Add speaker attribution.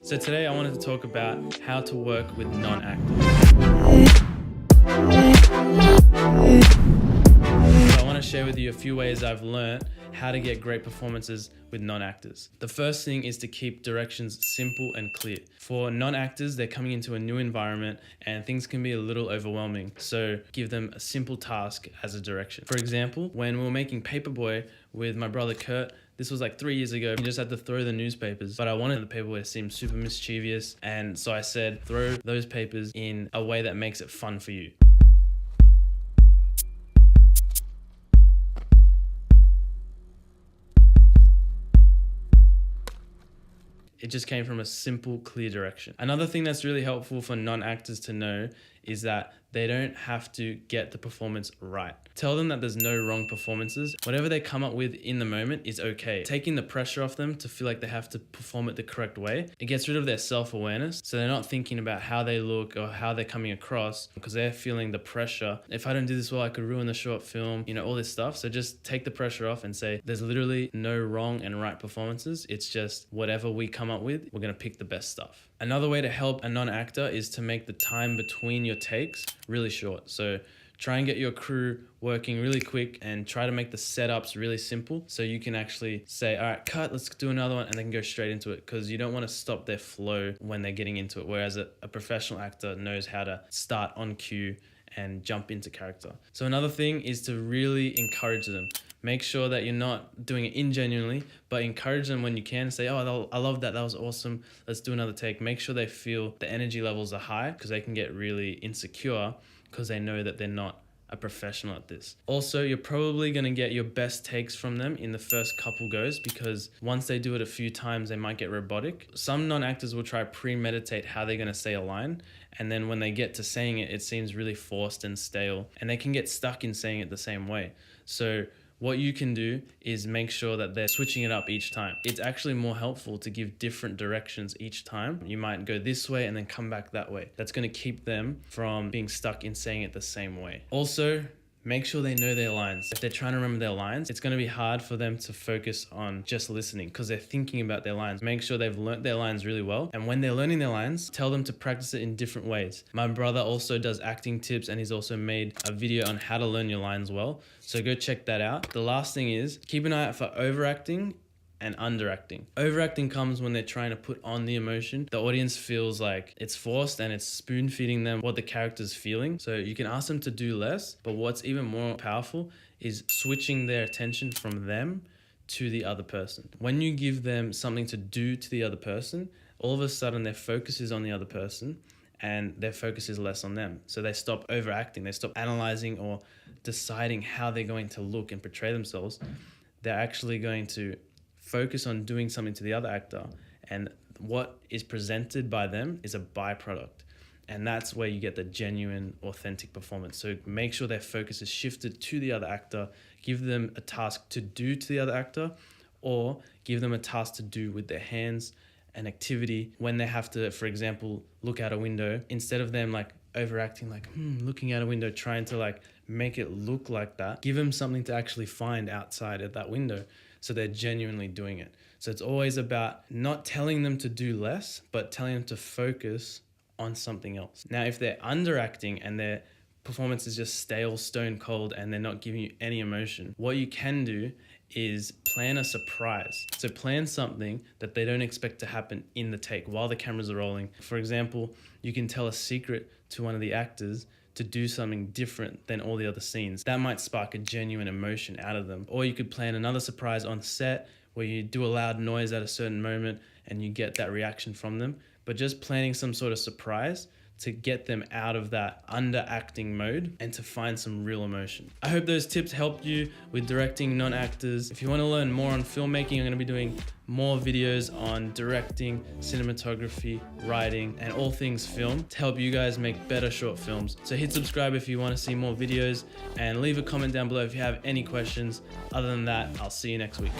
Speaker 1: So today I wanted to talk about how to work with non-actors. So I want to share with you a few ways I've learned how to get great performances with non-actors. The first thing is to keep directions simple and clear. For non-actors, they're coming into a new environment and things can be a little overwhelming. So give them a simple task as a direction. For example, when we were making Paperboy with my brother Kurt, this was like 3 years ago. We just had to throw the newspapers, but I wanted the paperboy to seem super mischievous. And so I said, throw those papers in a way that makes it fun for you. It just came from a simple, clear direction. Another thing that's really helpful for non-actors to know is that they don't have to get the performance right. Tell them that there's no wrong performances. Whatever they come up with in the moment is okay. Taking the pressure off them to feel like they have to perform it the correct way, it gets rid of their self-awareness. So they're not thinking about how they look or how they're coming across because they're feeling the pressure. If I don't do this well, I could ruin the short film, all this stuff. So just take the pressure off and say, there's literally no wrong and right performances. It's just whatever we come up with, we're gonna pick the best stuff. Another way to help a non-actor is to make the time between your takes really short. So try and get your crew working really quick and try to make the setups really simple so you can actually say, all right, cut, let's do another one, and they can go straight into it, because you don't want to stop their flow when they're getting into it, whereas a professional actor knows how to start on cue and jump into character. So another thing is to really encourage them. Make sure that you're not doing it ingenuinely, but encourage them when you can. Say, oh, I love that. That was awesome. Let's do another take. Make sure they feel the energy levels are high, because they can get really insecure because they know that they're not a professional at this. Also, you're probably going to get your best takes from them in the first couple goes, because once they do it a few times, they might get robotic. Some non-actors will try premeditate how they're going to say a line, and then when they get to saying it, it seems really forced and stale, and they can get stuck in saying it the same way. So what you can do is make sure that they're switching it up each time. It's actually more helpful to give different directions each time. You might go this way and then come back that way. That's going to keep them from being stuck in saying it the same way. Also, make sure they know their lines. If they're trying to remember their lines, it's going to be hard for them to focus on just listening because they're thinking about their lines. Make sure they've learnt their lines really well. And when they're learning their lines, tell them to practice it in different ways. My brother also does acting tips, and he's also made a video on how to learn your lines well. So go check that out. The last thing is keep an eye out for overacting and underacting. Overacting comes when they're trying to put on the emotion. The audience feels like it's forced and it's spoon feeding them what the character's feeling. So you can ask them to do less, but what's even more powerful is switching their attention from them to the other person. When you give them something to do to the other person, all of a sudden their focus is on the other person and their focus is less on them. So they stop overacting, they stop analyzing or deciding how they're going to look and portray themselves. They're actually going to focus on doing something to the other actor, and what is presented by them is a byproduct. And that's where you get the genuine, authentic performance. So make sure their focus is shifted to the other actor, give them a task to do to the other actor, or give them a task to do with their hands, an activity when they have to, for example, look out a window. Instead of them overacting, looking out a window, trying to make it look like that, give them something to actually find outside of that window. So they're genuinely doing it. So it's always about not telling them to do less, but telling them to focus on something else. Now, if they're underacting and their performance is just stale, stone cold, and they're not giving you any emotion, what you can do is plan a surprise. So plan something that they don't expect to happen in the take while the cameras are rolling. For example, you can tell a secret to one of the actors to do something different than all the other scenes. That might spark a genuine emotion out of them. Or you could plan another surprise on set where you do a loud noise at a certain moment and you get that reaction from them. But just planning some sort of surprise to get them out of that underacting mode and to find some real emotion. I hope those tips helped you with directing non-actors. If you want to learn more on filmmaking, I'm going to be doing more videos on directing, cinematography, writing, and all things film to help you guys make better short films. So hit subscribe if you want to see more videos, and leave a comment down below if you have any questions. Other than that, I'll see you next week.